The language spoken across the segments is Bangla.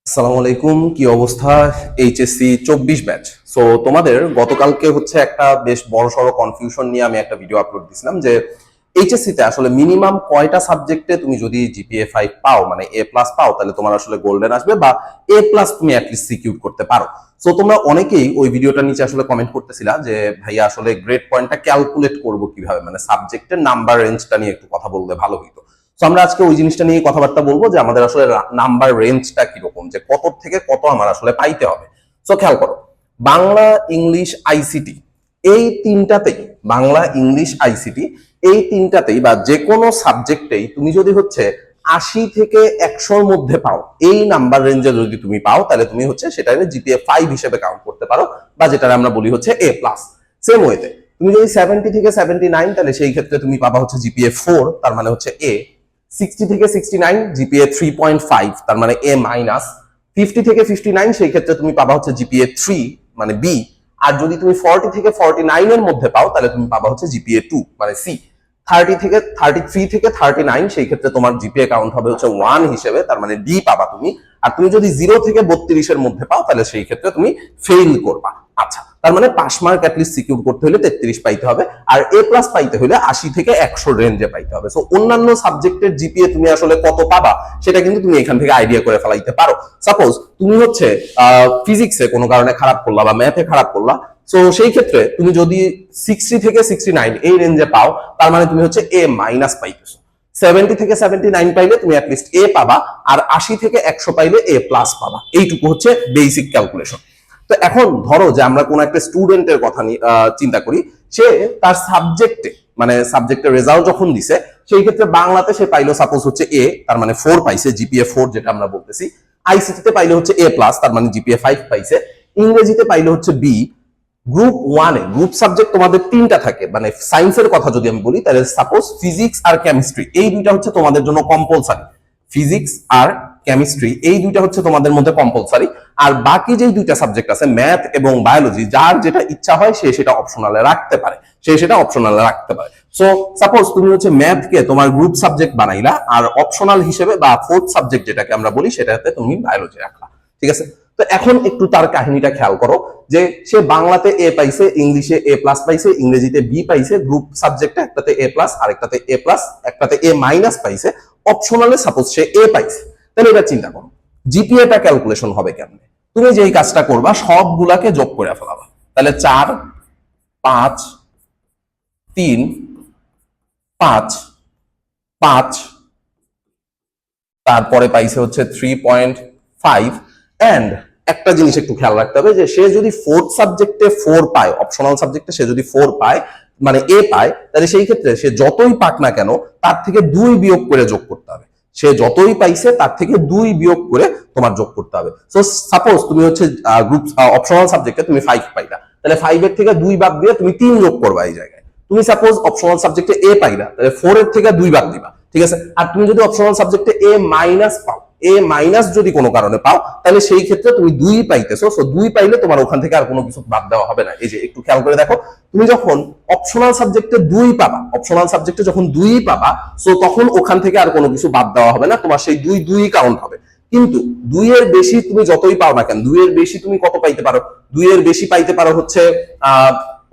আসসালামু আলাইকুম, কি অবস্থা? HSC 24 batch. সো তোমাদের গতকালকে হচ্ছে একটা বেশ বড় সড়ো কনফিউশন নিয়ে আমি একটা ভিডিও আপলোড দিছিলাম যে এইচএসসি তে আসলে মিনিমাম কয়টা সাবজেক্টে তুমি যদি জিপিএ 5 পাও, মানে এ প্লাস পাও, তাহলে তোমার আসলে গোল্ডেন আসবে বা এ প্লাস তুমি অ্যাটলিস্ট সিকিউর করতে পারো। সো তোমরা অনেকেই ওই ভিডিওটার নিচে আসলে কমেন্ট করতেছিলা যে ভাইয়া আসলে গ্রেড পয়েন্টটা ক্যালকুলেট করবো কিভাবে, মানে সাবজেক্টের নাম্বার রেঞ্জটা নিয়ে একটু কথা বললে ভালো হইতো। তো আমরা আজকে ওই জিনিসটা নিয়ে কথাবার্তা বলবো যে আমাদের আসলে নাম্বার রেঞ্জটা কিরকম, যে কত থেকে কত আমার আসলে পাইতে হবে। সো খেয়াল করো, বাংলা, ইংলিশ, আইসিটি, এই তিনটাতেই, বাংলা, ইংলিশ, আইসিটি, এই তিনটাতেই বা যে কোনো সাবজেক্টেই তুমি যদি হচ্ছে 80 থেকে 100-র মধ্যে পাও, এই নাম্বার রেঞ্জে যদি তুমি পাও, তাহলে তুমি হচ্ছে সেটা জিপিএ 5 হিসেবে কাউন্ট করতে পারো, বা যেটা আমরা বলি হচ্ছে এ প্লাস। সেম ওয়েতে তুমি যদি 70 থেকে 79, তাহলে সেই ক্ষেত্রে তুমি পাবা হচ্ছে জিপিএ 4, তার মানে হচ্ছে এ। 60 থেকে 69 জিপিএ 3.5, তার মানে এ মাইনাস। 50 থেকে 59 সেই ক্ষেত্রে তুমি পাবা হচ্ছে জিপিএ 3, মানে বি। আর যদি তুমি 40 থেকে 49 এর মধ্যে পাও, তাহলে তুমি পাবা হচ্ছে জিপিএ 2, মানে সি। 33 থেকে 39 সেই ক্ষেত্রে তোমার জিপিএ কাউন্ট হবে হচ্ছে 1 হিসেবে, তার মানে ডি পাবা তুমি। আর তুমি যদি 0 থেকে 32 এর মধ্যে পাও, তাহলে সেই ক্ষেত্রে তুমি ফেইল করবা। আচ্ছা, তার মানে পাস মার্ক অ্যাটলিস্ট সিকিউর করতে হলে 33 পাইতে হবে, আর এ প্লাস পাইতে হলে 80 থেকে 100 রেঞ্জে পাইতে হবে। সো অন্যান্য সাবজেক্টের জিপিএ তুমি আসলে কত পাবা সেটা কিন্তু তুমি এখান থেকে আইডিয়া করে ফেলাইতে পারো। সাপোজ তুমি হচ্ছে ফিজিক্সে কোনো কারণে খারাপ করলা বা ম্যাথে খারাপ করলা, সো সেই ক্ষেত্রে তুমি যদি 60 থেকে 69 এই রেঞ্জে পাও, তার মানে তুমি হচ্ছে এ মাইনাস পাইতেছো। 70 থেকে 79 পাইলে তুমি অ্যাটলিস্ট এ পাবা, আর 80 থেকে 100 পাইলে এ প্লাস পাবা। এইটুকু হচ্ছে বেসিক ক্যালকুলেশন। তো এখন ধরো যে আমরা কোন একটা স্টুডেন্টের কথা নিয়ে চিন্তা করি, সে তার সাবজেক্টে, মানে সাবজেক্টের রেজাল্ট যখন দিছে, সেই ক্ষেত্রে বাংলাতে সে পাইলো সাপোজ হচ্ছে এ, তার মানে 4 পাইছে, জিপিএ 4 যেটা আমরা বলতেছি। আইসিটিতে পাইলে হচ্ছে এ প্লাস, তার মানে জিপিএ 5 পাইছে। ইংরেজিতে পাইলে হচ্ছে বি। গ্রুপ 1-এ গ্রুপ সাবজেক্ট তোমাদের 3টা থাকে, মানে সায়েন্সের কথা যদি আমি বলি, তাহলে সাপোজ ফিজিক্স আর কেমিস্ট্রি, এই দুইটা হচ্ছে তোমাদের জন্য কম্পালসারি। ফিজিক্স আর কেমিস্ট্রি এই দুইটা হচ্ছে তোমাদের মধ্যে কম্পালসারি। আর বাকি যেই দুইটা সাবজেক্ট আছে, ম্যাথ এবং বায়োলজি, যার যেটা ইচ্ছা হয় সে সেটা অপশনালে রাখতে পারে, সো সাপোজ তুমি হচ্ছে ম্যাথকে তোমার গ্রুপ সাবজেক্ট বানাইলা, আর অপশনাল হিসেবে বা ফোর্থ সাবজেক্ট যেটাকে আমরা বলি সেটাতে তুমি বায়োলজি রাখলা। ঠিক আছে? তো এখন একটু তার কাহিনীটা খেয়াল করো, যে সে বাংলাতে এ পাইছে, ইংলিশে এ প্লাস পাইছে, ইংরেজিতে বি পাইছে, গ্রুপ সাবজেক্টে একটাতে এ প্লাস, আরেকটাতে এ প্লাস, একটাতে এ মাইনাস পাইছে, অপশনালে সাপোজ সে এ পাইছে। তাহলে এটা চিন্তা করো, জিপিএটা ক্যালকুলেশন হবে কেমনে? তুমি যেই কাজটা করবা, সবগুলাকে যোগ করে ফেলাবা। তাহলে 4, 5, 3, 5, 5, তারপরে পাইছে হচ্ছে 3.5। এন্ড একটা জিনিস একটু খেয়াল রাখতে হবে, যে সে যদি ফোর্থ সাবজেক্টে 4 পায়, অপশনাল সাবজেক্টে সে যদি 4 পায়, মানে এ পায়, তাহলে সেই ক্ষেত্রে সে যতই পাক না কেন তার থেকে 2 বিয়োগ করে যোগ করতে হবে। সে যতই পাইছে তার থেকে 2 বিয়োগ করে তোমার যোগ করতে হবে। সো সাপোজ তুমি হচ্ছে গ্রুপ অপশনাল সাবজেক্টে তুমি 5 পাইলা, তাহলে 5 এর থেকে 2 বাদ দিয়ে তুমি 3 যোগ করবা এই জায়গায়। তুমি সাপোজ অপশনাল সাবজেক্টে এ পাইলা, তাহলে 4 এর থেকে 2 বাদ দিবা। ঠিক আছে? আর তুমি যদি অপশনাল সাবজেক্টে এ মাইনাস পাও, এ মাইনাস যদি কোনো কারণে পাও, তাহলে সেই ক্ষেত্রে তুমি 2 পাইতেছো। সো 2 পাইলে তোমার ওখান থেকে আর কোনো কিছু বাদ দেওয়া হবে না। এই যে একটু খেয়াল করে দেখো, তুমি যখন অপশনাল সাবজেক্টে 2 পাবা, অপশনাল সাবজেক্টে যখন 2 পাবা, সো তখন ওখান থেকে আর কোনো কিছু বাদ দেওয়া হবে না, তোমার সেই 2 কাউন্ট হবে। কিন্তু 2 এর বেশি তুমি যতই পাও না কেন, 2 এর বেশি তুমি কত পাইতে পারো? 2 এর বেশি পাইতে পারো হচ্ছে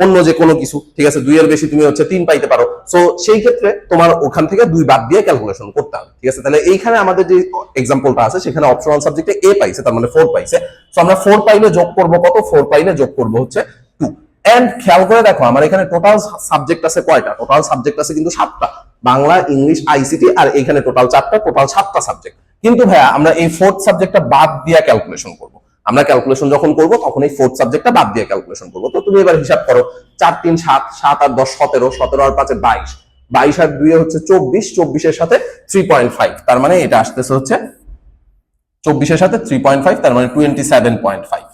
অন্য যে কোনো কিছু। ঠিক আছে? 2 এর বেশি তুমি হচ্ছে 3 পাইতে পারো। সো সেই ক্ষেত্রে তোমার ওখান থেকে 2 বাদ দিয়ে ক্যালকুলেশন করতে হবে। ঠিক আছে? তাহলে এইখানে আমাদের যে এক্সাম্পলটা আছে, সেখানে অপশনাল সাবজেক্টে এ পাইছে, তার মানে 4 পাইছে। সো আমরা 4 পাইলে যোগ করব কত? 4 পাইলে যোগ করব হচ্ছে 2। এন্ড খেয়াল করে দেখো, আমার এখানে টোটাল সাবজেক্ট আছে কয়টা? টোটাল সাবজেক্ট আছে কিন্তু 7টা, বাংলা, ইংলিশ, আইসিটি, আর এখানে টোটাল 4টা, টোটাল 7টা সাবজেক্ট। কিন্তু ভাইয়া আমরা এই ফোর্থ সাবজেক্টটা বাদ দিয়ে ক্যালকুলেশন করব। আমরা ক্যালকুলেশন যখন করব তখন এই ফোর্থ সাবজেক্টটা বাদ দিয়ে ক্যালকুলেশন করব। তো তুমি এবার হিসাব করো, 4 3 7, 7 আর 10 17, 17 আর 5 22, 22 আর 2 হচ্ছে 24, 24 এর সাথে 3.5, তার মানে এটা আসতেছে হচ্ছে 24 এর সাথে 3.5, তার মানে 27.5।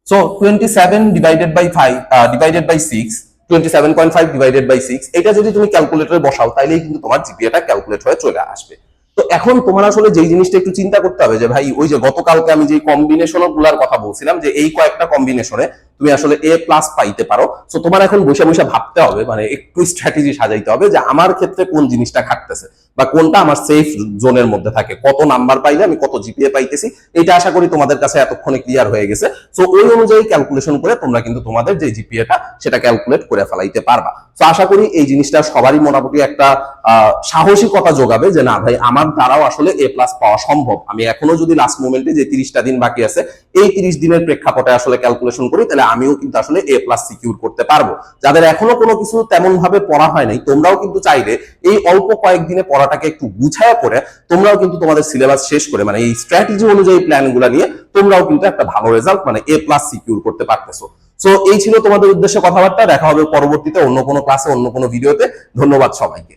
So 27 divided by 5 divided by 6, 27.5 divided by 6, এটা যদি তুমি ক্যালকুলেটরে বসাও, তাইলেই কিন্তু তোমার জিপিএটা ক্যালকুলেট হয়ে চলে আসবে। তো এখন তোমার আসলে যেই জিনিসটা একটু চিন্তা করতে হবে, যে ভাই ওই যে গতকালকে আমি যে কম্বিনেশন গুলার কথা বলছিলাম, যে এই কয়েকটা কম্বিনেশনে তুমি আসলে এ প্লাস পাইতে পারো। সো তোমার এখন বসে বসে ভাবতে হবে, মানে একটু স্ট্র্যাটেজি সাজাইতে হবে যে আমার ক্ষেত্রে কোন জিনিসটা খাটতেছে। বা কোনটা আমার সেফ জোনের মধ্যে থাকে, কত নাম্বার পাইলে আমি কত জিপিএ পাইতেছি, এটা আশা করি তোমাদের কাছে এতক্ষণে ক্লিয়ার হয়ে গেছে। সো ওই অনুযায়ী ক্যালকুলেশন করে তোমরা কিন্তু তোমাদের যে জিপিএটা সেটা ক্যালকুলেট করে ফেলাইতে পারবা। তো আশা করি এই জিনিসটা সবারই মোটামুটি একটা সাহসিকতা যোগাবে যে না ভাই আমার দ্বারাও আসলে এ প্লাস পাওয়া সম্ভব। আমি এখনো যদি লাস্ট মোমেন্টে যে 30টা দিন বাকি আছে এই 30 দিনের প্রেক্ষাপটে আসলে ক্যালকুলেশন করি, তাহলে আমিও কিন্তু আসলে এ প্লাস সিকিউর করতে পারবো। যাদের এখনো কোনো কিছু তেমন ভাবে পড়া হয় নাই, তোমরাও কিন্তু চাইলে এই অল্প কয়েকদিনে পড়াটাকে একটু গুছায় পড়ে তোমরাও কিন্তু তোমাদের সিলেবাস শেষ করে মানে এই স্ট্র্যাটেজি অনুযায়ী প্ল্যানগুলো নিয়ে তোমরাও কিন্তু একটা ভালো রেজাল্ট মানে এ প্লাস সিকিউর করতে পারতেছো। সো এই ছিল তোমাদের উদ্দেশ্যে কথাবার্তা। দেখা হবে পরবর্তীতে অন্য কোনো ক্লাসে অন্য কোনো ভিডিওতে। ধন্যবাদ সবাইকে।